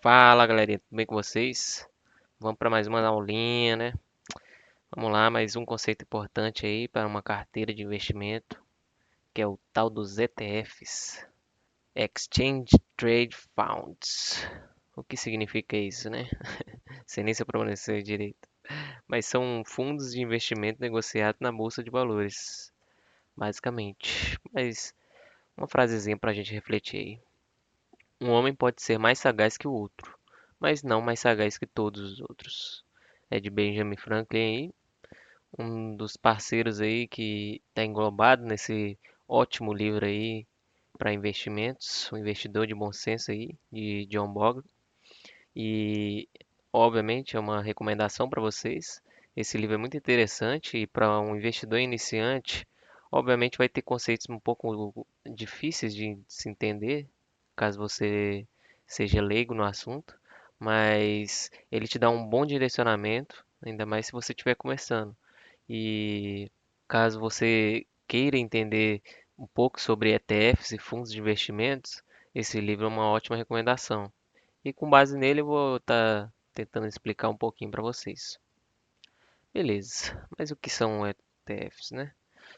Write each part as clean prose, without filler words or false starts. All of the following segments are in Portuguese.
Fala, galerinha, tudo bem com vocês? Vamos para mais uma aulinha, né? Vamos lá, mais um conceito importante aí para uma carteira de investimento, que é o tal dos ETFs, Exchange Trade Funds. O que significa isso, né? Sei nem se eu pronunciei direito. Mas são fundos de investimento negociados na bolsa de valores, basicamente. Mas uma frasezinha para a gente refletir aí. Um homem pode ser mais sagaz que o outro, mas não mais sagaz que todos os outros. É de Benjamin Franklin aí, um dos parceiros aí que está englobado nesse ótimo livro aí para investimentos, O Investidor de Bom Senso aí, de John Bogle. E obviamente é uma recomendação para vocês. Esse livro é muito interessante e para um investidor iniciante, obviamente vai ter conceitos um pouco difíceis de se entender, caso você seja leigo no assunto, mas ele te dá um bom direcionamento, ainda mais se você estiver começando. E caso você queira entender um pouco sobre ETFs e fundos de investimentos, esse livro é uma ótima recomendação. E com base nele eu vou estar tentando explicar um pouquinho para vocês. Beleza, mas o que são ETFs, né?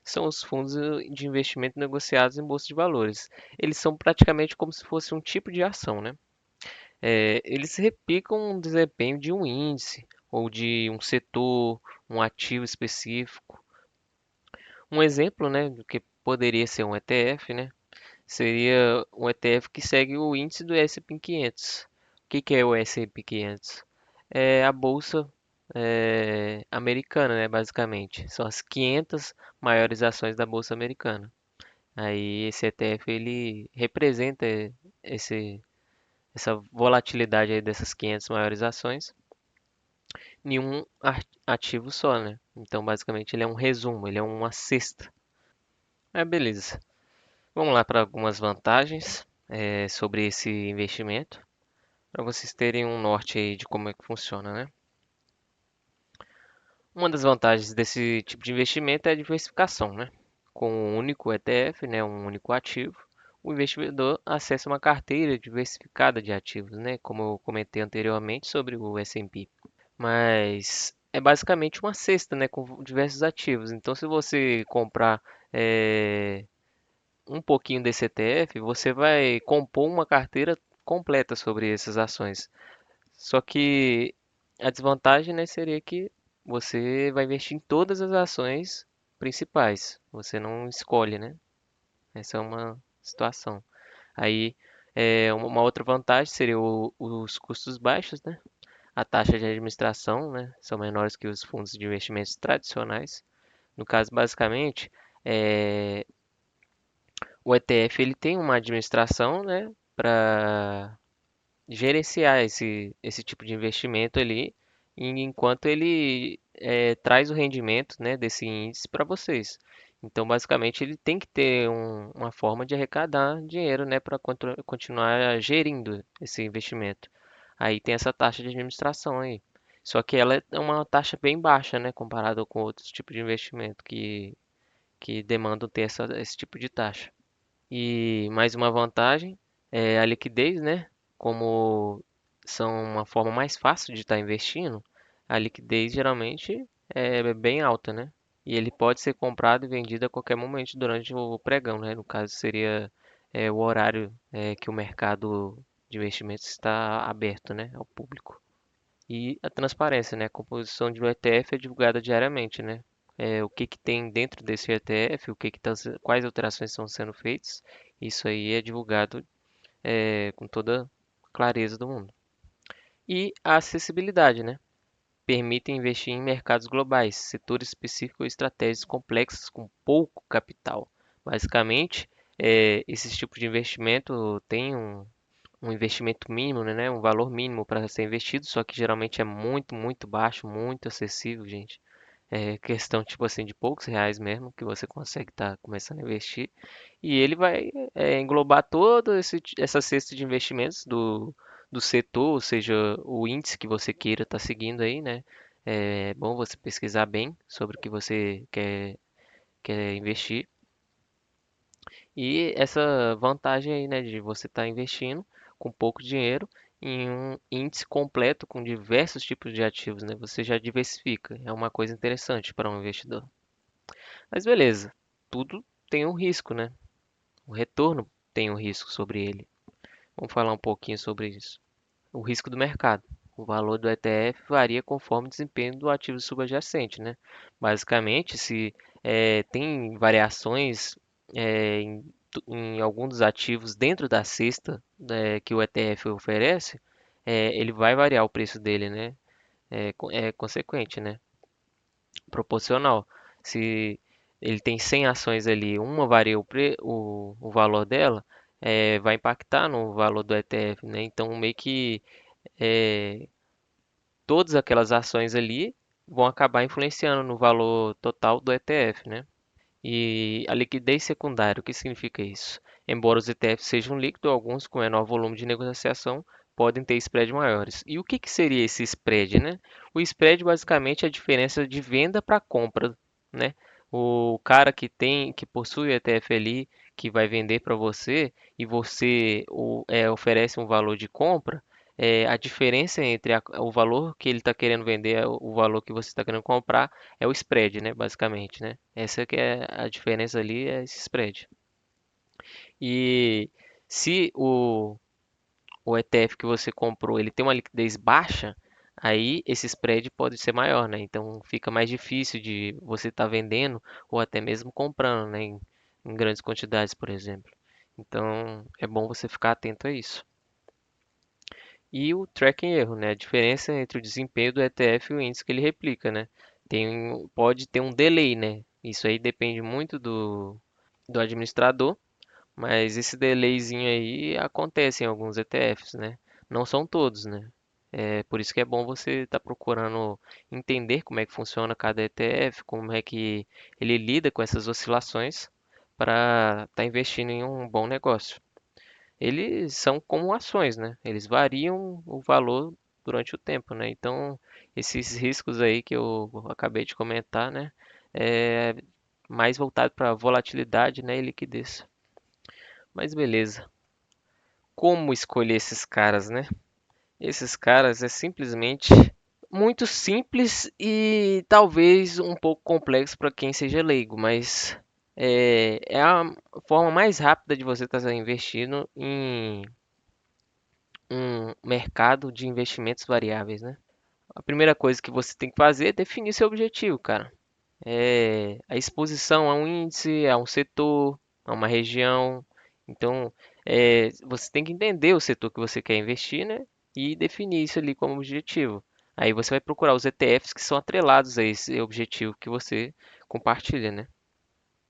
São os fundos de investimento negociados em bolsa de valores. Eles são praticamente como se fosse um tipo de ação, né? Eles replicam o desempenho de um índice ou de um setor, um ativo específico. Um exemplo, né, do que poderia ser um ETF, né, seria um ETF que segue o índice do S&P 500. O que que é o S&P 500? É a bolsa americana, né, basicamente. São as 500 maiores ações da bolsa americana. Aí esse ETF ele representa esse, essa volatilidade aí dessas 500 maiores ações em um ativo só, né? Então basicamente ele é um resumo, ele é uma cesta. Beleza. Vamos lá para algumas vantagens sobre esse investimento, para vocês terem um norte aí de como é que funciona, né? Uma das vantagens desse tipo de investimento é a diversificação, né? Com um único ETF, né, um único ativo, o investidor acessa uma carteira diversificada de ativos, né? Como eu comentei anteriormente sobre o S&P. Mas é basicamente uma cesta, né, com diversos ativos. Então, se você comprar eh, um pouquinho desse ETF, você vai compor uma carteira completa sobre essas ações. Só que a desvantagem, né, seria que você vai investir em todas as ações principais. Você não escolhe, né? Essa é uma situação. Aí, uma outra vantagem seria os custos baixos, né? A taxa de administração, né, são menores que os fundos de investimentos tradicionais. No caso, basicamente, é, o ETF ele tem uma administração, né, para gerenciar esse tipo de investimento ali, enquanto ele traz o rendimento, né, desse índice para vocês. Então, basicamente, ele tem que ter uma forma de arrecadar dinheiro, né, para continuar gerindo esse investimento. Aí tem essa taxa de administração aí. Só que ela é uma taxa bem baixa, né, comparado com outros tipos de investimento que demandam ter esse tipo de taxa. E mais uma vantagem é a liquidez, né? Como são uma forma mais fácil de estar investindo, a liquidez geralmente é bem alta, né? E ele pode ser comprado e vendido a qualquer momento durante o pregão, né? No caso seria o horário que o mercado de investimentos está aberto, né, ao público. E a transparência, né? A composição de um ETF é divulgada diariamente, né? O que que tem dentro desse ETF, quais alterações estão sendo feitas, isso aí é divulgado com toda clareza do mundo. E a acessibilidade, né? Permite investir em mercados globais, setores específicos ou estratégias complexas com pouco capital. Basicamente, esses tipos de investimento têm um investimento mínimo, né? Um valor mínimo para ser investido, só que geralmente é muito, muito baixo, muito acessível, gente. É questão, tipo assim, de poucos reais mesmo que você consegue estar começando a investir. E ele vai englobar toda essa cesta de investimentos do setor, ou seja, o índice que você queira estar seguindo aí, né? É bom você pesquisar bem sobre o que você quer investir. E essa vantagem aí, né, de você estar investindo com pouco dinheiro em um índice completo com diversos tipos de ativos, né? Você já diversifica. É uma coisa interessante para um investidor. Mas beleza, tudo tem um risco, né? O retorno tem um risco sobre ele. Vamos falar um pouquinho sobre isso. O risco do mercado. O valor do ETF varia conforme o desempenho do ativo subjacente, né? Basicamente, se tem variações em algum dos ativos dentro da cesta que o ETF oferece, ele vai variar o preço dele, né? É consequente, né? Proporcional. Se ele tem 100 ações ali, uma varia o valor dela, vai impactar no valor do ETF, né? Então, meio que é, todas aquelas ações ali vão acabar influenciando no valor total do ETF, né? E a liquidez secundária, o que significa isso? Embora os ETFs sejam líquidos, alguns com menor volume de negociação podem ter spread maiores. E o que seria esse spread, né? O spread basicamente é a diferença de venda para compra, né? O cara que possui o ETF ali, que vai vender para você e você oferece um valor de compra, a diferença entre o valor que ele está querendo vender e o valor que você está querendo comprar é o spread, né, basicamente, né? Essa que é a diferença ali, é esse spread. E se o ETF que você comprou, ele tem uma liquidez baixa, aí esse spread pode ser maior, né? Então fica mais difícil de você estar vendendo ou até mesmo comprando, né, em grandes quantidades, por exemplo. Então é bom você ficar atento a isso. E o tracking erro, né? A diferença entre o desempenho do ETF e o índice que ele replica, né? Pode ter um delay, né? Isso aí depende muito do administrador, mas esse delayzinho aí acontece em alguns ETFs, né? Não são todos, né? É por isso que é bom você estar procurando entender como é que funciona cada ETF, como é que ele lida com essas oscilações para estar investindo em um bom negócio. Eles são como ações, né? Eles variam o valor durante o tempo, né? Então, esses riscos aí que eu acabei de comentar, né? É mais voltado para volatilidade, né? E liquidez. Mas beleza. Como escolher esses caras, né? Esses caras é simplesmente muito simples e talvez um pouco complexo para quem seja leigo, mas é a forma mais rápida de você estar investindo em um mercado de investimentos variáveis, né? A primeira coisa que você tem que fazer é definir seu objetivo, cara. A exposição a um índice, a um setor, a uma região. Então, você tem que entender o setor que você quer investir, né? E definir isso ali como objetivo. Aí você vai procurar os ETFs que são atrelados a esse objetivo que você compartilha, né?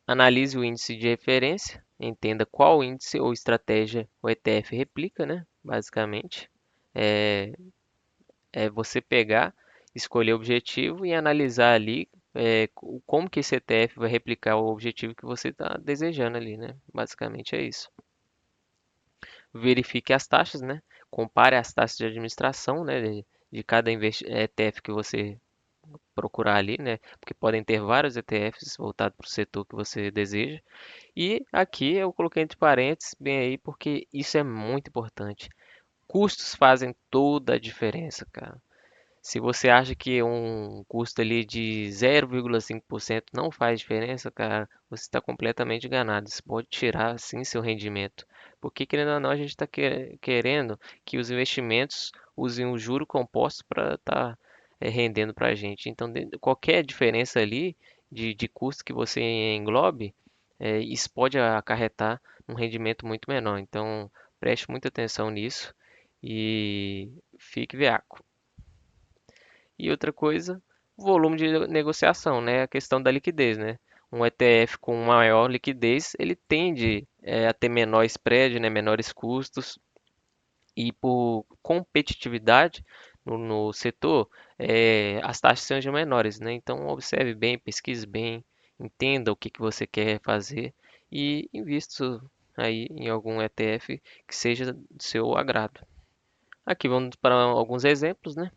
Analise o índice de referência, entenda qual índice ou estratégia o ETF replica, né? Basicamente. É, é você pegar, escolher o objetivo e analisar ali como que esse ETF vai replicar o objetivo que você está desejando ali, né? Basicamente é isso. Verifique as taxas, né? Compare as taxas de administração, né? De cada ETF que você procurar ali, né? Porque podem ter vários ETFs voltados para o setor que você deseja. E aqui eu coloquei entre parênteses bem aí, porque isso é muito importante. Custos fazem toda a diferença, cara. Se você acha que um custo ali de 0,5% não faz diferença, cara, você está completamente enganado. Isso pode tirar, sim, seu rendimento. Porque, querendo ou não, a gente está querendo que os investimentos usem o juro composto para estar rendendo para a gente. Então, qualquer diferença ali de custo que você englobe, isso pode acarretar um rendimento muito menor. Então, preste muita atenção nisso e fique veaco. E outra coisa, o volume de negociação, né? A questão da liquidez, né? Um ETF com maior liquidez, ele tende a ter menor spread, né? Menores custos e por competitividade no setor, as taxas sejam menores, né? Então observe bem, pesquise bem, entenda o que que você quer fazer e invista aí em algum ETF que seja do seu agrado. Aqui vamos para alguns exemplos, né?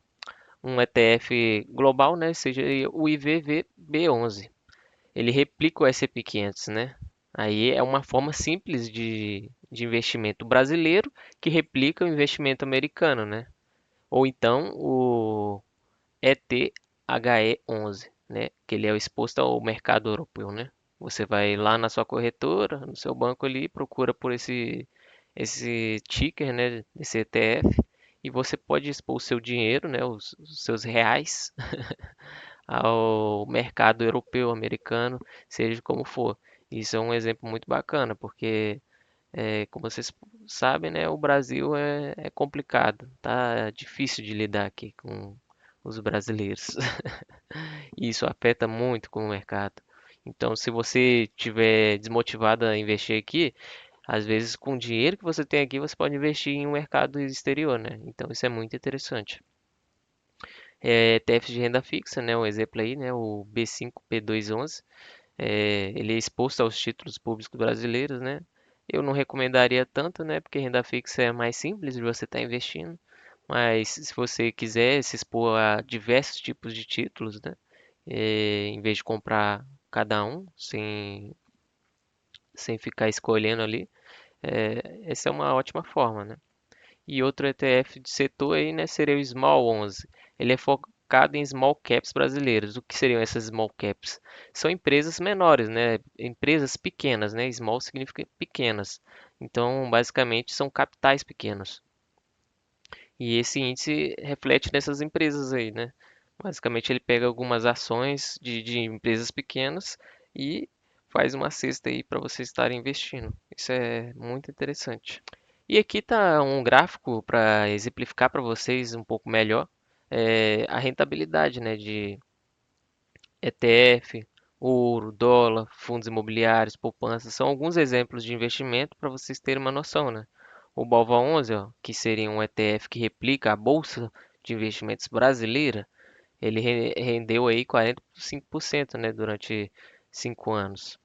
Um ETF global, né, seja o IVVB11. Ele replica o S&P 500, né? Aí é uma forma simples de de investimento brasileiro que replica o investimento americano, né? Ou então o ETHE11, né? Que ele é exposto ao mercado europeu, né? Você vai lá na sua corretora, no seu banco ali, procura por esse ticker, né? Esse ETF, e você pode expor o seu dinheiro, né? Os seus reais ao mercado europeu, americano, seja como for. Isso é um exemplo muito bacana, porque como vocês sabem, né, o Brasil é complicado, tá difícil de lidar aqui com os brasileiros. E isso afeta muito com o mercado. Então, se você tiver desmotivado a investir aqui, às vezes com o dinheiro que você tem aqui, você pode investir em um mercado exterior, né? Então, isso é muito interessante. ETFs de renda fixa, né? Um exemplo aí, né? O B5P211, ele é exposto aos títulos públicos brasileiros, né? Eu não recomendaria tanto, né? Porque renda fixa é mais simples de você estar investindo. Mas se você quiser se expor a diversos tipos de títulos, né? Em vez de comprar cada um, sem ficar escolhendo ali, essa é uma ótima forma, né? E outro ETF de setor aí, né, seria o Small 11. Ele é focado em small caps brasileiros. O que seriam essas small caps? São empresas menores, né? Empresas pequenas, né? Small significa pequenas. Então, basicamente, são capitais pequenos. E esse índice reflete nessas empresas aí, né? Basicamente, ele pega algumas ações de empresas pequenas e faz uma cesta aí para vocês estarem investindo. Isso é muito interessante. E aqui está um gráfico para exemplificar para vocês um pouco melhor a rentabilidade, né, de ETF, ouro, dólar, fundos imobiliários, poupanças. São alguns exemplos de investimento para vocês terem uma noção, né? O BOVA11, ó, que seria um ETF que replica a Bolsa de Investimentos brasileira, ele rendeu aí 45%, né, durante 5 anos.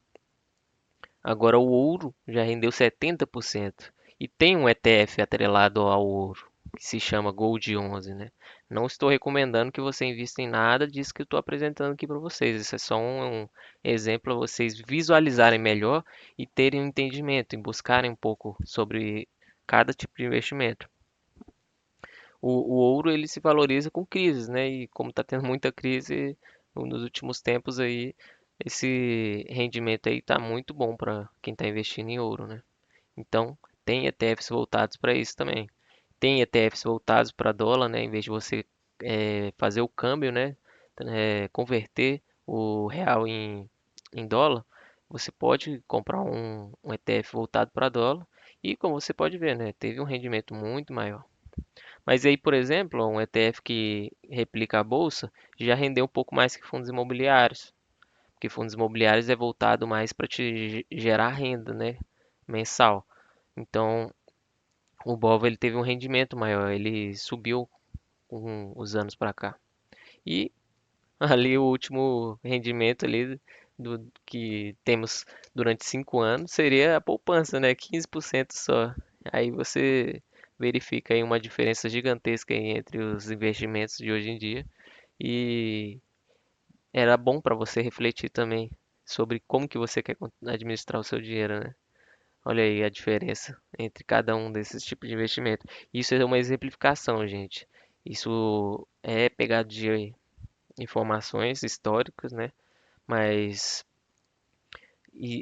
Agora o ouro já rendeu 70%. E tem um ETF atrelado ao ouro, que se chama Gold 11, né? Não estou recomendando que você invista em nada disso que eu estou apresentando aqui para vocês. Isso é só um exemplo para vocês visualizarem melhor e terem um entendimento, e buscarem um pouco sobre cada tipo de investimento. O ouro ele se valoriza com crises, né? E como está tendo muita crise nos últimos tempos aí, esse rendimento aí está muito bom para quem está investindo em ouro, né? Então, tem ETFs voltados para isso também. Tem ETFs voltados para dólar, né? Em vez de você fazer o câmbio, né? Converter o real em dólar, você pode comprar um ETF voltado para dólar e, como você pode ver, né? Teve um rendimento muito maior. Mas aí, por exemplo, um ETF que replica a bolsa já rendeu um pouco mais que fundos imobiliários, porque fundos imobiliários é voltado mais para te gerar renda, né, mensal. Então, o BOVA ele teve um rendimento maior, ele subiu com os anos para cá. E ali o último rendimento ali do que temos durante 5 anos seria a poupança, né? 15% só. Aí você verifica aí uma diferença gigantesca aí entre os investimentos de hoje em dia e era bom para você refletir também sobre como que você quer administrar o seu dinheiro, né? Olha aí a diferença entre cada um desses tipos de investimento. Isso é uma exemplificação, gente. Isso é pegado de informações históricas, né? Mas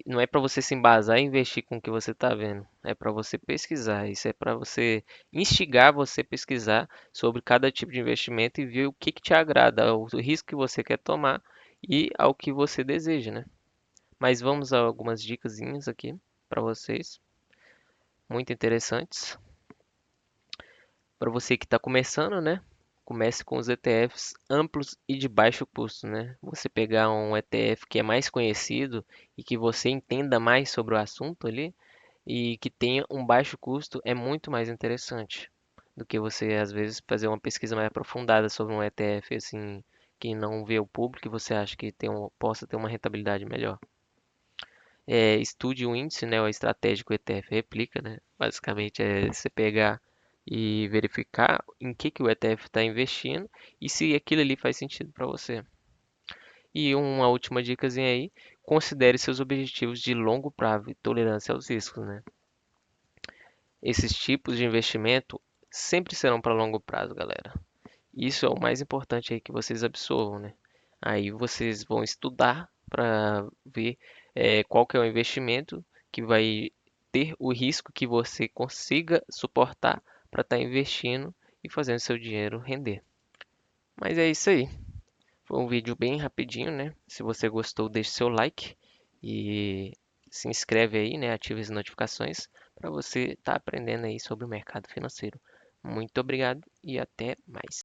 não é para você se embasar e investir com o que você está vendo. É para você pesquisar. Isso é para você instigar você a pesquisar sobre cada tipo de investimento e ver o que te agrada, o risco que você quer tomar e ao que você deseja, né? Mas vamos a algumas dicasinhas aqui para vocês, muito interessantes. Para você que está começando, né? Comece com os ETFs amplos e de baixo custo, né? Você pegar um ETF que é mais conhecido e que você entenda mais sobre o assunto ali e que tenha um baixo custo é muito mais interessante do que você às vezes fazer uma pesquisa mais aprofundada sobre um ETF assim que não vê o público e você acha que possa ter uma rentabilidade melhor. Estude o índice, né, o estratégico ETF replica, né? Basicamente é você pegar e verificar em que o ETF está investindo e se aquilo ali faz sentido para você. E uma última dicasinha aí, considere seus objetivos de longo prazo e tolerância aos riscos, né? Esses tipos de investimento sempre serão para longo prazo, galera. Isso é o mais importante aí que vocês absorvam, né? Aí vocês vão estudar para ver qual que é o investimento que vai ter o risco que você consiga suportar para estar investindo e fazendo seu dinheiro render. Mas é isso aí. Foi um vídeo bem rapidinho, né? Se você gostou, deixe seu like e se inscreve aí, né? Ative as notificações para você estar aprendendo aí sobre o mercado financeiro. Muito obrigado e até mais.